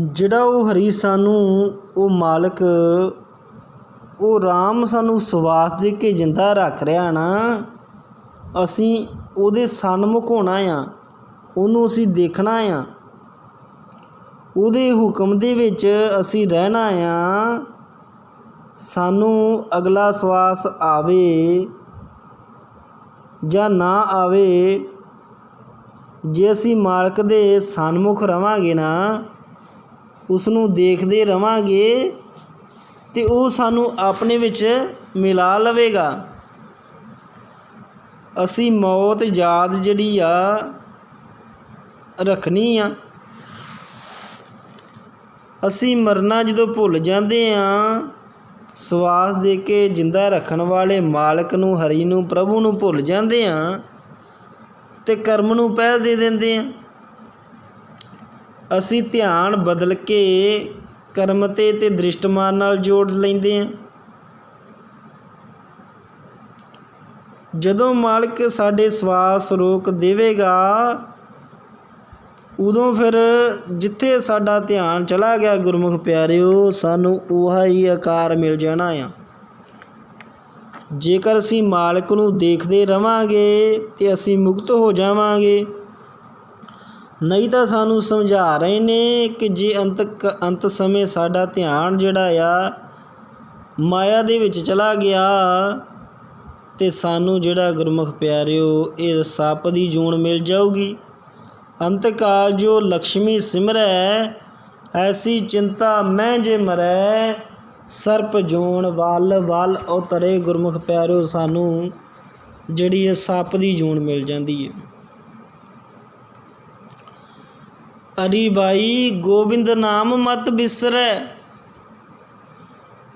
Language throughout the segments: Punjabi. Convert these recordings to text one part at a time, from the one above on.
ਜਿਹੜਾ ਉਹ ਹਰੀ ਸਾਨੂੰ ਉਹ ਮਾਲਕ ਉਹ ਰਾਮ ਸਾਨੂੰ ਸਵਾਸ ਦੇ ਕੇ ਜਿੰਦਾ ਰੱਖ ਰਿਹਾ ਨਾ, ਅਸੀਂ ਉਹਦੇ ਸਨਮੁਖ ਹੋਣਾ ਆ, ਉਹਨੂੰ ਅਸੀਂ ਦੇਖਣਾ ਆ, ਉਹਦੇ ਹੁਕਮ ਦੇ ਵਿੱਚ ਅਸੀਂ ਰਹਿਣਾ ਆ। ਸਾਨੂੰ ਅਗਲਾ ਸਵਾਸ ਆਵੇ ਜਾਂ ਨਾ ਆਵੇ, ਜੇ ਅਸੀਂ ਮਾਲਕ ਦੇ ਸਨਮੁਖ ਰਵਾਂਗੇ ਨਾ, ਉਸ ਨੂੰ ਦੇਖਦੇ ਰਵਾਂਗੇ ਅਤੇ ਉਹ ਸਾਨੂੰ ਆਪਣੇ ਵਿੱਚ ਮਿਲਾ ਲਵੇਗਾ। ਅਸੀਂ ਮੌਤ ਯਾਦ ਜਿਹੜੀ ਆ ਰੱਖਣੀ ਆ। ਅਸੀਂ ਮਰਨਾ ਜਦੋਂ ਭੁੱਲ ਜਾਂਦੇ ਹਾਂ, ਸਵਾਸ ਦੇ ਕੇ ਜਿੰਦਾ ਰੱਖਣ ਵਾਲੇ ਮਾਲਕ ਨੂੰ, ਹਰੀ ਨੂੰ, ਪ੍ਰਭੂ ਨੂੰ ਭੁੱਲ ਜਾਂਦੇ ਹਾਂ ਅਤੇ ਕਰਮ ਨੂੰ ਪਹਿਲ ਦੇ ਦਿੰਦੇ ਹਾਂ। ਅਸੀਂ ਧਿਆਨ ਬਦਲ ਕੇ ਕਰਮ 'ਤੇ ਦ੍ਰਿਸ਼ਟਮਾਨ ਨਾਲ ਜੋੜ ਲੈਂਦੇ ਹਾਂ। ਜਦੋਂ ਮਾਲਕ ਸਾਡੇ ਸਵਾਸ ਰੋਕ ਦੇਵੇਗਾ, ਉਦੋਂ ਫਿਰ ਜਿੱਥੇ ਸਾਡਾ ਧਿਆਨ ਚਲਾ ਗਿਆ ਗੁਰਮੁਖ ਪਿਆਰਿਓ, ਸਾਨੂੰ ਉਹੀ ਹੀ ਆਕਾਰ ਮਿਲ ਜਾਣਾ ਆ। ਜੇਕਰ ਅਸੀਂ ਮਾਲਕ ਨੂੰ ਦੇਖਦੇ ਰਵਾਂਗੇ ਤਾਂ ਅਸੀਂ ਮੁਕਤ ਹੋ ਜਾਵਾਂਗੇ। ਨਹੀਂ ਤਾਂ ਸਾਨੂੰ ਸਮਝਾ ਰਹੇ ਨੇ ਕਿ ਜੇ ਅੰਤ ਸਮੇਂ ਸਾਡਾ ਧਿਆਨ ਜਿਹੜਾ ਆ ਮਾਇਆ ਦੇ ਵਿੱਚ ਚਲਾ ਗਿਆ ਅਤੇ ਸਾਨੂੰ ਜਿਹੜਾ ਗੁਰਮੁਖ ਪਿਆਰਿਓ ਇਹ ਸੱਪ ਦੀ ਜੂਨ ਮਿਲ ਜਾਊਗੀ। ਅੰਤ ਕਾਲ ਜੋ ਲਕਸ਼ਮੀ ਸਿਮਰੈ, ਐਸੀ ਚਿੰਤਾ ਮੈਂ ਜੇ ਮਰੈ, ਸਰਪ ਜੂਨ ਵੱਲ ਵੱਲ ਉਤਰੇ। ਗੁਰਮੁਖ ਪਿਆਰਿਓ ਸਾਨੂੰ ਜਿਹੜੀ ਇਹ ਸੱਪ ਦੀ ਜੂਨ ਮਿਲ ਜਾਂਦੀ ਹੈ। ਅਰੀ ਬਾਈ ਗੋਬਿੰਦ ਨਾਮ ਮਤ ਬਿਸਰੈ।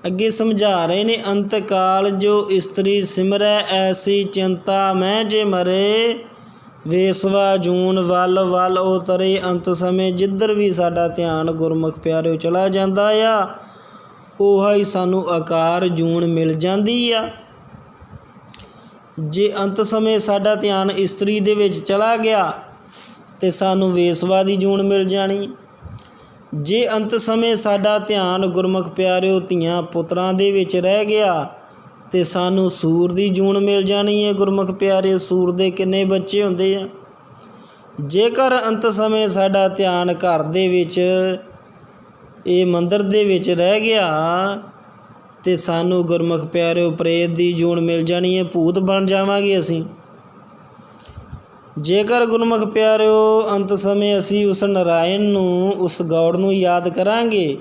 ਅੱਗੇ ਸਮਝਾ ਰਹੇ ਨੇ, ਅੰਤ ਕਾਲ ਜੋ ਇਸਤਰੀ ਸਿਮਰੈ, ਐਸੀ ਚਿੰਤਾ ਮੈਂ ਜੇ ਮਰੇ, ਵੇਸਵਾ ਜੂਨ ਵੱਲ ਵੱਲ ਉਤਰੇ। ਅੰਤ ਸਮੇਂ ਜਿੱਧਰ ਵੀ ਸਾਡਾ ਧਿਆਨ ਗੁਰਮੁਖ ਪਿਆਰਿਓ ਚਲਾ ਜਾਂਦਾ ਆ, ਉਹੀ ਸਾਨੂੰ ਆਕਾਰ ਜੂਨ ਮਿਲ ਜਾਂਦੀ ਆ। ਜੇ ਅੰਤ ਸਮੇਂ ਸਾਡਾ ਧਿਆਨ ਇਸਤਰੀ ਦੇ ਵਿੱਚ ਚਲਾ ਗਿਆ ਅਤੇ ਸਾਨੂੰ ਵੇਸਵਾ ਦੀ ਜੂਨ ਮਿਲ ਜਾਣੀ। ਜੇ ਅੰਤ ਸਮੇਂ ਸਾਡਾ ਧਿਆਨ ਗੁਰਮੁਖ ਪਿਆਰਿਓ ਧੀਆਂ ਪੁੱਤਰਾਂ ਦੇ ਵਿੱਚ ਰਹਿ ਗਿਆ ਅਤੇ ਸਾਨੂੰ ਸੂਰ ਦੀ ਜੂਨ ਮਿਲ ਜਾਣੀ ਹੈ। ਗੁਰਮੁਖ ਪਿਆਰਿਓ ਸੂਰ ਦੇ ਕਿੰਨੇ ਬੱਚੇ ਹੁੰਦੇ ਆ। ਜੇਕਰ ਅੰਤ ਸਮੇਂ ਸਾਡਾ ਧਿਆਨ ਘਰ ਦੇ ਵਿੱਚ ਇਹ ਮੰਦਰ ਦੇ ਵਿੱਚ ਰਹਿ ਗਿਆ ਅਤੇ ਸਾਨੂੰ ਗੁਰਮੁਖ ਪਿਆਰਿਓ ਪ੍ਰੇਤ ਦੀ ਜੂਨ ਮਿਲ ਜਾਣੀ ਹੈ, ਭੂਤ ਬਣ ਜਾਵਾਂਗੇ ਅਸੀਂ। ਜੇਕਰ ਗੁਰਮੁਖ ਪਿਆਰਿਓ ਅੰਤ ਸਮੇਂ ਅਸੀਂ ਉਸ ਨਾਰਾਇਣ ਨੂੰ, ਉਸ ਗੌੜ ਨੂੰ ਯਾਦ ਕਰਾਂਗੇ,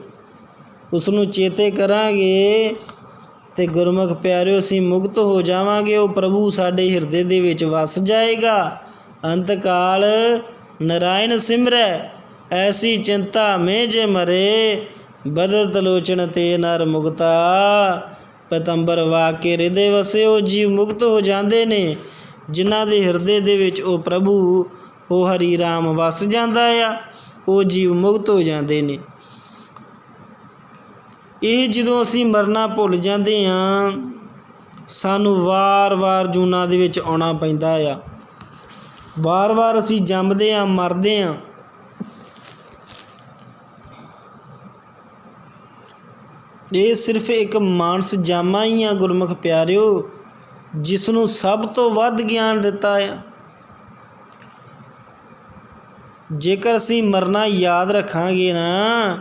ਉਸ ਨੂੰ ਚੇਤੇ ਕਰਾਂਗੇ ਅਤੇ ਗੁਰਮੁਖ ਪਿਆਰਿਓ ਅਸੀਂ ਮੁਕਤ ਹੋ ਜਾਵਾਂਗੇ। ਉਹ ਪ੍ਰਭੂ ਸਾਡੇ ਹਿਰਦੇ ਦੇ ਵਿੱਚ ਵਸ ਜਾਏਗਾ। ਅੰਤ ਕਾਲ ਨਾਰਾਇਣ ਸਿਮਰੈ, ਐਸੀ ਚਿੰਤਾ ਮੈਂ ਜੇ ਮਰੇ, ਬਦਤ ਲੋਚਨ ਤੇ ਨਰ ਮੁਕਤਾ, ਪਤੰਬਰ ਵਾਕੇ ਹਿਰਦੇ ਵਸੇ। ਉਹ ਜੀਵ ਮੁਕਤ ਹੋ ਜਾਂਦੇ ਨੇ ਜਿਨ੍ਹਾਂ ਦੇ ਹਿਰਦੇ ਦੇ ਵਿੱਚ ਉਹ ਪ੍ਰਭੂ ਉਹ ਹਰੀ ਰਾਮ ਵਸ ਜਾਂਦਾ ਆ, ਉਹ ਜੀਵ ਮੁਕਤ ਹੋ ਜਾਂਦੇ ਨੇ। ਇਹ ਜਦੋਂ ਅਸੀਂ ਮਰਨਾ ਭੁੱਲ ਜਾਂਦੇ ਹਾਂ, ਸਾਨੂੰ ਵਾਰ-ਵਾਰ ਜੂਨਾਂ ਦੇ ਵਿੱਚ ਆਉਣਾ ਪੈਂਦਾ ਆ। ਵਾਰ-ਵਾਰ ਅਸੀਂ ਜੰਮਦੇ ਹਾਂ, ਮਰਦੇ ਹਾਂ। ਇਹ ਸਿਰਫ ਇੱਕ ਮਾਨਸ ਜਾਮਾ ਹੀ ਆ ਗੁਰਮੁਖ ਪਿਆਰਿਓ, ਜਿਸ ਨੂੰ ਸਭ ਤੋਂ ਵੱਧ ਗਿਆਨ ਦਿੱਤਾ ਆ। ਜੇਕਰ ਅਸੀਂ ਮਰਨਾ ਯਾਦ ਰੱਖਾਂਗੇ ਨਾ,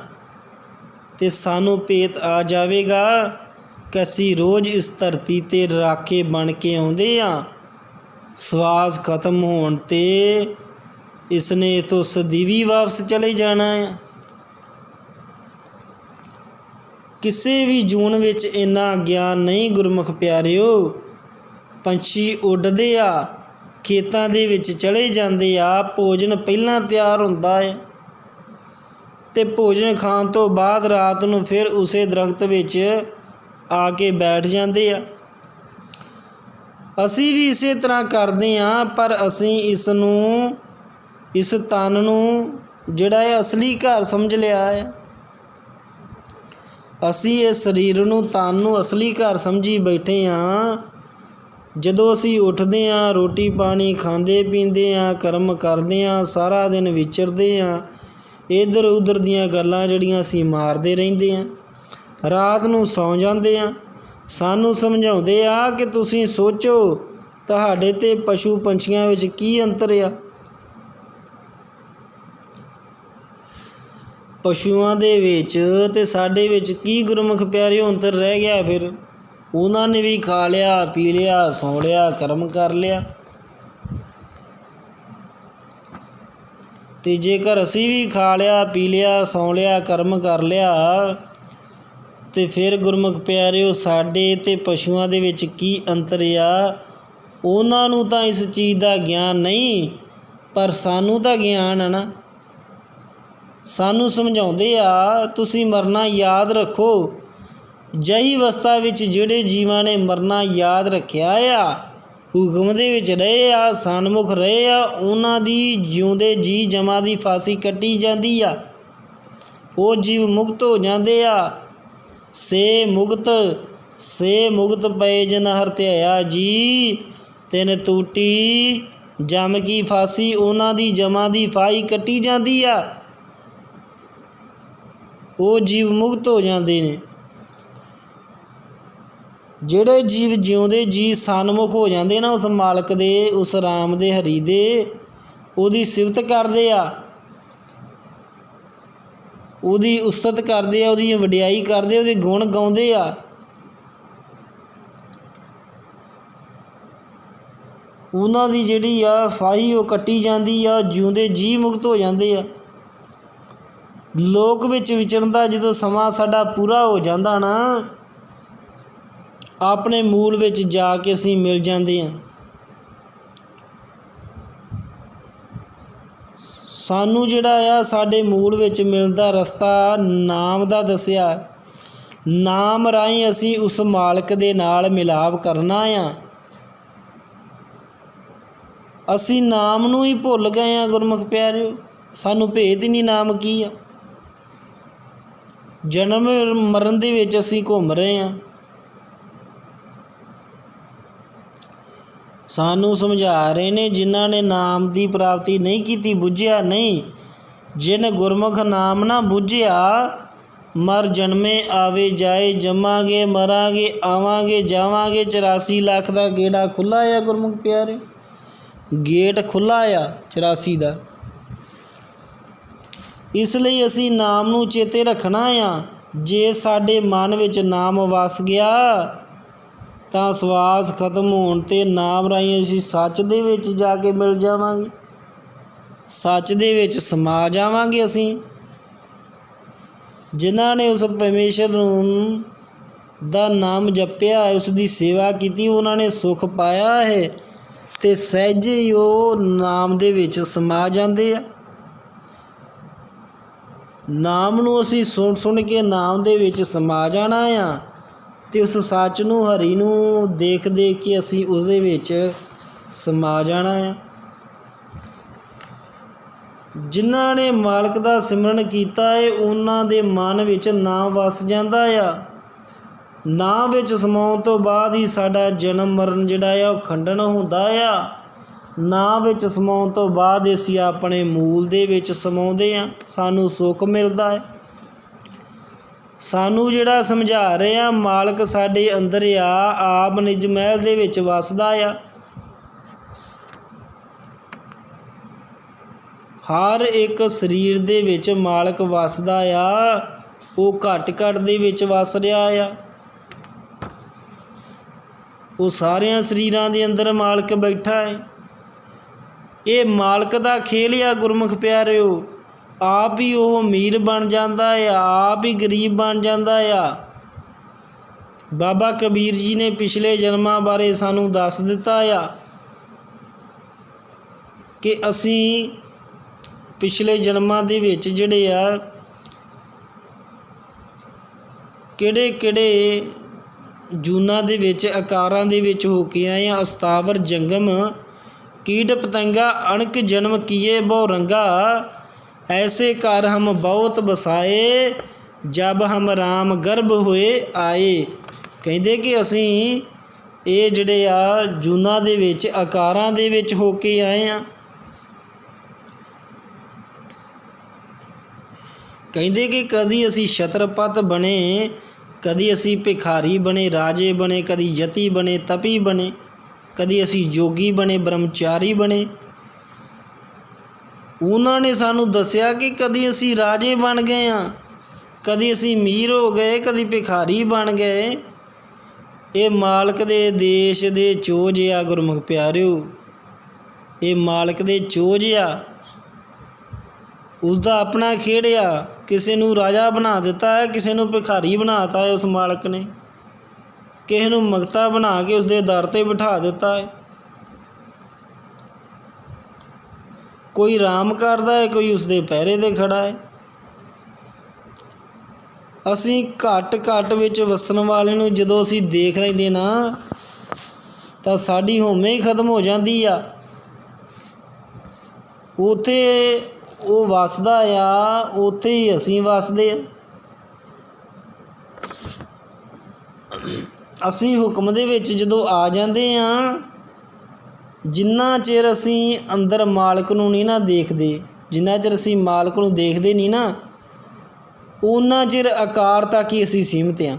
ਅਤੇ ਸਾਨੂੰ ਭੇਤ ਆ ਜਾਵੇਗਾ ਕਿ ਅਸੀਂ ਰੋਜ਼ ਇਸ ਧਰਤੀ 'ਤੇ ਰਾਖੇ ਬਣ ਕੇ ਆਉਂਦੇ ਹਾਂ। ਸਵਾਸ ਖਤਮ ਹੋਣ 'ਤੇ ਇਸਨੇ ਇੱਥੋਂ ਸਦੀਵੀ ਵਾਪਸ ਚਲੇ ਜਾਣਾ ਆ। ਕਿਸੇ ਵੀ ਜੂਨ ਵਿੱਚ ਇੰਨਾ ਗਿਆਨ ਨਹੀਂ ਗੁਰਮੁਖ ਪਿਆਰਿਓ। ਪੰਛੀ ਉੱਡਦੇ ਆ, ਖੇਤਾਂ ਦੇ ਵਿੱਚ ਚਲੇ ਜਾਂਦੇ ਆ, ਭੋਜਨ ਪਹਿਲਾਂ ਤਿਆਰ ਹੁੰਦਾ ਹੈ ਅਤੇ ਭੋਜਨ ਖਾਣ ਤੋਂ ਬਾਅਦ ਰਾਤ ਨੂੰ ਫਿਰ ਉਸੇ ਦਰਖਤ ਵਿੱਚ ਆ ਕੇ ਬੈਠ ਜਾਂਦੇ ਆ। ਅਸੀਂ ਵੀ ਇਸੇ ਤਰ੍ਹਾਂ ਕਰਦੇ ਹਾਂ, ਪਰ ਅਸੀਂ ਇਸ ਤਨ ਨੂੰ ਜਿਹੜਾ ਹੈ ਅਸਲੀ ਘਰ ਸਮਝ ਲਿਆ ਹੈ। ਅਸੀਂ ਇਸ ਸਰੀਰ ਨੂੰ, ਤਨ ਨੂੰ ਅਸਲੀ ਘਰ ਸਮਝੀ ਬੈਠੇ ਹਾਂ। ਜਦੋਂ ਅਸੀਂ ਉੱਠਦੇ ਹਾਂ, ਰੋਟੀ ਪਾਣੀ ਖਾਂਦੇ ਪੀਂਦੇ ਹਾਂ, ਕਰਮ ਕਰਦੇ ਹਾਂ, ਸਾਰਾ ਦਿਨ ਵਿਚਰਦੇ ਹਾਂ, ਇੱਧਰ ਉੱਧਰ ਦੀਆਂ ਗੱਲਾਂ ਜਿਹੜੀਆਂ ਅਸੀਂ ਮਾਰਦੇ ਰਹਿੰਦੇ ਹਾਂ। ਰਾਤ ਨੂੰ ਸੌਂ ਜਾਂਦੇ ਹਾਂ। ਸਾਨੂੰ ਸਮਝਾਉਂਦੇ ਆ ਕਿ ਤੁਸੀਂ ਸੋਚੋ ਤੁਹਾਡੇ ਅਤੇ ਪਸ਼ੂ ਪੰਛੀਆਂ ਵਿੱਚ ਕੀ ਅੰਤਰ ਆ। ਪਸ਼ੂਆਂ ਦੇ ਵਿੱਚ ਅਤੇ ਸਾਡੇ ਵਿੱਚ ਕੀ ਗੁਰਮੁਖ ਪਿਆਰਿਓ ਅੰਤਰ ਰਹਿ ਗਿਆ? ਫਿਰ ਉਹਨਾਂ ਨੇ ਵੀ ਖਾ ਲਿਆ, ਪੀ ਲਿਆ, ਸੌਂ ਲਿਆ, ਕਰਮ ਕਰ ਲਿਆ। ਅਤੇ ਜੇਕਰ ਅਸੀਂ ਵੀ ਖਾ ਲਿਆ, ਪੀ ਲਿਆ, ਸੌਂ ਲਿਆ, ਕਰਮ ਕਰ ਲਿਆ, ਅਤੇ ਫਿਰ ਗੁਰਮੁਖ ਪਿਆਰਿਓ ਸਾਡੇ ਅਤੇ ਪਸ਼ੂਆਂ ਦੇ ਵਿੱਚ ਕੀ ਅੰਤਰ ਆ? ਉਹਨਾਂ ਨੂੰ ਤਾਂ ਇਸ ਚੀਜ਼ ਦਾ ਗਿਆਨ ਨਹੀਂ, ਪਰ ਸਾਨੂੰ ਤਾਂ ਗਿਆਨ ਹੈ ਨਾ। ਸਾਨੂੰ ਸਮਝਾਉਂਦੇ ਆ ਤੁਸੀਂ ਮਰਨਾ ਯਾਦ ਰੱਖੋ। ਜਿਹੀ ਅਵਸਥਾ ਵਿੱਚ ਜਿਹੜੇ ਜੀਵਾਂ ਨੇ ਮਰਨਾ ਯਾਦ ਰੱਖਿਆ ਆ, ਹੁਕਮ ਦੇ ਵਿੱਚ ਰਹੇ ਆ, ਸਨਮੁਖ ਰਹੇ ਆ, ਉਹਨਾਂ ਦੀ ਜਿਉਂਦੇ ਜੀ ਜਮਾਂ ਦੀ ਫਾਂਸੀ ਕੱਟੀ ਜਾਂਦੀ ਆ। ਉਹ ਜੀਵ ਮੁਕਤ ਹੋ ਜਾਂਦੇ ਆ। ਸੇ ਮੁਕਤ ਪਏ ਜਨ ਹਰ ਧਿਆਇਆ ਜੀ, ਤਿਨ ਟੂਟੀ ਜਮ ਕੀ ਫਾਂਸੀ। ਉਹਨਾਂ ਦੀ ਜਮਾਂ ਦੀ ਫਾਹੀ ਕੱਟੀ ਜਾਂਦੀ ਆ। ਉਹ ਜੀਵ ਮੁਕਤ ਹੋ ਜਾਂਦੇ ਨੇ। ਜਿਹੜੇ ਜੀਵ ਜਿਉਂਦੇ ਜੀ ਸਨਮੁਖ ਹੋ ਜਾਂਦੇ ਨਾ ਉਸ ਮਾਲਕ ਦੇ, ਉਸ ਰਾਮ ਦੇ, ਹਰੀ ਦੇ, ਉਹਦੀ ਸਿਫਤ ਕਰਦੇ ਆ, ਉਹਦੀ ਉਸਤਤ ਕਰਦੇ ਆ, ਉਹਦੀ ਵਡਿਆਈ ਕਰਦੇ, ਉਹਦੇ ਗੁਣ ਗਾਉਂਦੇ ਆ। ਉਹਨਾਂ ਦੀ ਜਿਹੜੀ ਆ ਫਾਹੀ ਉਹ ਕੱਟੀ ਜਾਂਦੀ ਆ, ਜਿਉਂਦੇ ਜੀ ਮੁਕਤ ਹੋ ਜਾਂਦੇ ਆ। ਲੋਕ ਵਿੱਚ ਵਿਚਰਨ ਦਾ ਜਦੋਂ ਸਮਾਂ ਸਾਡਾ ਪੂਰਾ ਹੋ ਜਾਂਦਾ ਨਾ, ਆਪਣੇ ਮੂਲ ਵਿੱਚ ਜਾ ਕੇ ਅਸੀਂ ਮਿਲ ਜਾਂਦੇ ਹਾਂ। ਸਾਨੂੰ ਜਿਹੜਾ ਆ ਸਾਡੇ ਮੂਲ ਵਿੱਚ ਮਿਲਦਾ ਰਸਤਾ ਨਾਮ ਦਾ ਦੱਸਿਆ। ਨਾਮ ਰਾਹੀਂ ਅਸੀਂ ਉਸ ਮਾਲਕ ਦੇ ਨਾਲ ਮਿਲਾਪ ਕਰਨਾ ਆ। ਅਸੀਂ ਨਾਮ ਨੂੰ ਹੀ ਭੁੱਲ ਗਏ ਹਾਂ ਗੁਰਮੁਖ ਪਿਆਰਿਓ। ਸਾਨੂੰ ਭੇਤ ਹੀ ਨਹੀਂ ਨਾਮ ਕੀ ਆ। ਜਨਮ ਮਰਨ ਦੇ ਵਿੱਚ ਅਸੀਂ ਘੁੰਮ ਰਹੇ ਹਾਂ। ਸਾਨੂੰ ਸਮਝਾ ਰਹੇ ਨੇ ਜਿਨ੍ਹਾਂ ਨੇ ਨਾਮ ਦੀ ਪ੍ਰਾਪਤੀ ਨਹੀਂ ਕੀਤੀ, ਬੁੱਝਿਆ ਨਹੀਂ। ਜਿਨ ਗੁਰਮੁਖ ਨਾਮ ਨਾ ਬੁੱਝਿਆ, ਮਰ ਜਨਮੇ ਆਵੇ ਜਾਏ, ਜੰਮਾਂਗੇ ਮਰਾਂਗੇ ਆਵਾਂਗੇ ਜਾਵਾਂਗੇ। 84 ਲੱਖ ਦਾ ਗੇੜਾ ਖੁੱਲ੍ਹਾ ਆ ਗੁਰਮੁਖ ਪਿਆਰੇ, ਗੇਟ ਖੁੱਲ੍ਹਾ ਆ 84 ਦਾ। ਇਸ ਲਈ ਅਸੀਂ ਨਾਮ ਨੂੰ ਚੇਤੇ ਰੱਖਣਾ ਆ। ਜੇ ਸਾਡੇ ਮਨ ਵਿੱਚ ਨਾਮ ਵਸ ਗਿਆ ਤਾਂ ਸਵਾਸ ਖਤਮ ਹੋਣ 'ਤੇ ਨਾਮ ਰਾਹੀਂ ਅਸੀਂ ਸੱਚ ਦੇ ਵਿੱਚ ਜਾ ਕੇ ਮਿਲ ਜਾਵਾਂਗੇ, ਸੱਚ ਦੇ ਵਿੱਚ ਸਮਾ ਜਾਵਾਂਗੇ। ਅਸੀਂ ਜਿਨ੍ਹਾਂ ਨੇ ਉਸ ਪਰਮੇਸ਼ਰ ਨੂੰ ਦਾ ਨਾਮ ਜਪਿਆ ਹੈ, ਉਸ ਦੀ ਸੇਵਾ ਕੀਤੀ, ਉਹਨਾਂ ਨੇ ਸੁੱਖ ਪਾਇਆ ਹੈ ਅਤੇ ਸਹਿਜੇ ਹੀ ਉਹ ਨਾਮ ਦੇ ਵਿੱਚ ਸਮਾ ਜਾਂਦੇ ਆ। ਨਾਮ ਨੂੰ ਅਸੀਂ ਸੁਣ ਕੇ ਨਾਮ ਦੇ ਵਿੱਚ ਸਮਾ ਜਾਣਾ ਆ ਅਤੇ ਉਸ ਸੱਚ ਨੂੰ, ਹਰੀ ਨੂੰ ਦੇਖ ਕੇ ਅਸੀਂ ਉਸਦੇ ਵਿੱਚ ਸਮਾ ਜਾਣਾ ਆ। ਜਿਨ੍ਹਾਂ ਨੇ ਮਾਲਕ ਦਾ ਸਿਮਰਨ ਕੀਤਾ ਹੈ, ਉਹਨਾਂ ਦੇ ਮਨ ਵਿੱਚ ਨਾਮ ਵਸ ਜਾਂਦਾ ਆ। ਨਾਮ ਵਿੱਚ ਸਮਾਉਣ ਤੋਂ ਬਾਅਦ ਹੀ ਸਾਡਾ ਜਨਮ ਮਰਨ ਜਿਹੜਾ ਆ ਉਹ ਖੰਡਨ ਹੁੰਦਾ ਆ। ਨਾਮ ਵਿੱਚ ਸਮਾਉਣ ਤੋਂ ਬਾਅਦ ਅਸੀਂ ਆਪਣੇ ਮੂਲ ਦੇ ਵਿੱਚ ਸਮਾਉਂਦੇ ਹਾਂ, ਸਾਨੂੰ ਸੁੱਖ ਮਿਲਦਾ ਹੈ। ਸਾਨੂੰ ਜਿਹੜਾ ਸਮਝਾ ਰਹੇ ਆ ਮਾਲਕ ਸਾਡੇ ਅੰਦਰ ਆ, ਆਪ ਨਿਜ ਮਹਿਲ ਦੇ ਵਿੱਚ ਵਸਦਾ ਆ। ਹਰ ਇੱਕ ਸਰੀਰ ਦੇ ਵਿੱਚ ਮਾਲਕ ਵਸਦਾ ਆ। ਉਹ ਘਟ ਘਟ ਦੇ ਵਿੱਚ ਵਸ ਰਿਹਾ ਆ। ਉਹ ਸਾਰਿਆਂ ਸਰੀਰਾਂ ਦੇ ਅੰਦਰ ਮਾਲਕ ਬੈਠਾ ਹੈ। ਇਹ ਮਾਲਕ ਦਾ ਖੇਲ ਆ ਗੁਰਮੁਖ ਪਿਆਰਿਓ। ਆਪ ਹੀ ਉਹ ਅਮੀਰ ਬਣ ਜਾਂਦਾ ਆ, ਆਪ ਹੀ ਗਰੀਬ ਬਣ ਜਾਂਦਾ ਆ। ਬਾਬਾ ਕਬੀਰ ਜੀ ਨੇ ਪਿਛਲੇ ਜਨਮਾਂ ਬਾਰੇ ਸਾਨੂੰ ਦੱਸ ਦਿੱਤਾ ਆ ਕਿ ਅਸੀਂ ਪਿਛਲੇ ਜਨਮਾਂ ਦੇ ਵਿੱਚ ਜਿਹੜੇ ਆ ਕਿਹੜੇ ਕਿਹੜੇ ਜੂਨਾਂ ਦੇ ਵਿੱਚ, ਆਕਾਰਾਂ ਦੇ ਵਿੱਚ ਹੋ ਕੇ ਆਏ ਆ। ਅਸਤਾਵਰ ਜੰਗਮ ਕੀਟ ਪਤੰਗਾ, ਅਣਕ ਜਨਮ ਕੀਏ ਬਹੁ ਰੰਗਾ। ਐਸੇ ਘਰ ਹਮ ਬਹੁਤ ਬਸਾਏ, ਜਬ ਹਮ ਰਾਮ ਗਰਭ ਹੋਏ ਆਏ। ਕਹਿੰਦੇ ਕਿ ਅਸੀਂ ਇਹ ਜਿਹੜੇ ਆ ਜੂਨਾਂ ਦੇ ਵਿੱਚ, ਆਕਾਰਾਂ ਦੇ ਵਿੱਚ ਹੋ ਕੇ ਆਏ ਹਾਂ। ਕਹਿੰਦੇ ਕਿ ਕਦੀ ਅਸੀਂ ਛਤਰਪਤ ਬਣੇ, ਕਦੀ ਅਸੀਂ ਭਿਖਾਰੀ ਬਣੇ, ਰਾਜੇ ਬਣੇ, ਕਦੀ ਯਤੀ ਬਣੇ, ਤਪੀ ਬਣੇ, ਕਦੀ ਅਸੀਂ ਜੋਗੀ ਬਣੇ, ਬ੍ਰਹਮਚਾਰੀ ਬਣੇ। ਉਹਨਾਂ ਨੇ ਸਾਨੂੰ ਦੱਸਿਆ ਕਿ ਕਦੀ ਅਸੀਂ ਰਾਜੇ ਬਣ ਗਏ ਹਾਂ, ਕਦੀ ਅਸੀਂ ਅਮੀਰ ਹੋ ਗਏ, ਕਦੀ ਭਿਖਾਰੀ ਬਣ ਗਏ। ਇਹ ਮਾਲਕ ਦੇ ਦੇਸ਼ ਦੇ ਚੋਜ ਆ ਗੁਰਮੁਖ ਪਿਆਰਿਓ, ਇਹ ਮਾਲਕ ਦੇ ਚੋਜ ਆ, ਉਸਦਾ ਆਪਣਾ ਖੇਡ ਆ। ਕਿਸੇ ਨੂੰ ਰਾਜਾ ਬਣਾ ਦਿੱਤਾ ਹੈ, ਕਿਸੇ ਨੂੰ ਭਿਖਾਰੀ ਬਣਾ ਤਾ ਹੈ ਉਸ ਮਾਲਕ ਨੇ, ਕਿਸੇ ਨੂੰ ਮੰਗਤਾ ਬਣਾ ਕੇ ਉਸਦੇ ਦਰ 'ਤੇ ਬਿਠਾ ਦਿੱਤਾ ਹੈ। ਕੋਈ ਆਰਾਮ ਕਰਦਾ ਹੈ, ਕੋਈ ਉਸਦੇ ਪਹਿਰੇ 'ਤੇ ਖੜਾ ਹੈ। ਅਸੀਂ ਘੱਟ ਵਿੱਚ ਵਸਣ ਵਾਲੇ ਨੂੰ ਜਦੋਂ ਅਸੀਂ ਦੇਖ ਲੈਂਦੇ ਨਾ ਤਾਂ ਸਾਡੀ ਹਉਮੈ ਹੀ ਖਤਮ ਹੋ ਜਾਂਦੀ ਆ। ਉੱਥੇ ਉਹ ਵਸਦਾ ਆ, ਉੱਥੇ ਹੀ ਅਸੀਂ ਵਸਦੇ ਆ। ਅਸੀਂ ਹੁਕਮ ਦੇ ਵਿੱਚ ਜਦੋਂ ਆ ਜਾਂਦੇ ਹਾਂ, ਜਿੰਨਾ ਚਿਰ ਅਸੀਂ ਅੰਦਰ ਮਾਲਕ ਨੂੰ ਨਹੀਂ ਨਾ ਦੇਖਦੇ, ਜਿੰਨਾ ਚਿਰ ਅਸੀਂ ਮਾਲਕ ਨੂੰ ਦੇਖਦੇ ਨਹੀਂ ਨਾ, ਉਹਨਾਂ ਚਿਰ ਆਕਾਰ ਤੱਕ ਹੀ ਅਸੀਂ ਸੀਮਿਤ ਹਾਂ,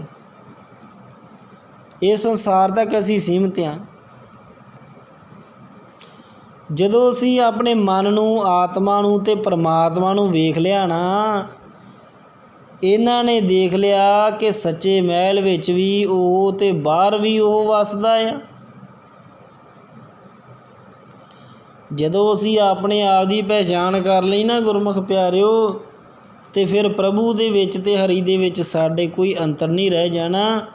ਇਹ ਸੰਸਾਰ ਤੱਕ ਅਸੀਂ ਸੀਮਿਤ ਹਾਂ। ਜਦੋਂ ਅਸੀਂ ਆਪਣੇ ਮਨ ਨੂੰ, ਆਤਮਾ ਨੂੰ ਅਤੇ ਪਰਮਾਤਮਾ ਨੂੰ ਵੇਖ ਲਿਆ ਨਾ, ਇਹਨਾਂ ਨੇ ਦੇਖ ਲਿਆ ਕਿ ਸੱਚੇ ਮਹਿਲ ਵਿੱਚ ਵੀ ਉਹ ਅਤੇ ਬਾਹਰ ਵੀ ਉਹ ਵਸਦਾ ਆ। ਜਦੋਂ ਅਸੀਂ ਆਪਣੇ ਆਪ ਦੀ ਪਹਿਚਾਣ ਕਰ ਲਈ ਨਾ ਗੁਰਮੁਖ ਪਿਆਰਿਓ, ਅਤੇ ਫਿਰ ਪ੍ਰਭੂ ਦੇ ਵਿੱਚ ਅਤੇ ਹਰੀ ਦੇ ਵਿੱਚ ਸਾਡੇ ਕੋਈ ਅੰਤਰ ਨਹੀਂ ਰਹਿ ਜਾਣਾ,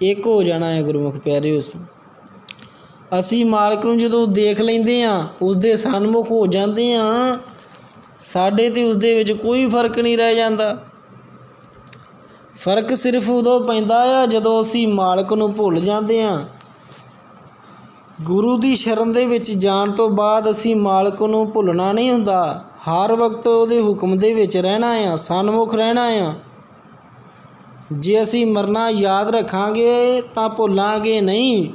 ਇੱਕ ਹੋ ਜਾਣਾ ਹੈ ਗੁਰਮੁਖ ਪਿਆਰਿਓ। ਅਸੀਂ ਮਾਲਕ ਨੂੰ ਜਦੋਂ ਦੇਖ ਲੈਂਦੇ ਹਾਂ, ਉਸਦੇ ਸਨਮੁਖ ਹੋ ਜਾਂਦੇ ਹਾਂ, ਸਾਡੇ ਅਤੇ ਉਸਦੇ ਵਿੱਚ ਕੋਈ ਫਰਕ ਨਹੀਂ ਰਹਿ ਜਾਂਦਾ। ਫਰਕ ਸਿਰਫ ਉਦੋਂ ਪੈਂਦਾ ਆ ਜਦੋਂ ਅਸੀਂ ਮਾਲਕ ਨੂੰ ਭੁੱਲ ਜਾਂਦੇ ਹਾਂ। ਗੁਰੂ ਦੀ ਸ਼ਰਨ ਦੇ ਵਿੱਚ ਜਾਣ ਤੋਂ ਬਾਅਦ ਅਸੀਂ ਮਾਲਕ ਨੂੰ ਭੁੱਲਣਾ ਨਹੀਂ ਹੁੰਦਾ, ਹਰ ਵਕਤ ਉਹਦੇ ਹੁਕਮ ਦੇ ਵਿੱਚ ਰਹਿਣਾ ਆ, ਸਨਮੁਖ ਰਹਿਣਾ ਆ। ਜੇ ਅਸੀਂ ਮਰਨਾ ਯਾਦ ਰੱਖਾਂਗੇ ਤਾਂ ਭੁੱਲਾਂਗੇ ਨਹੀਂ।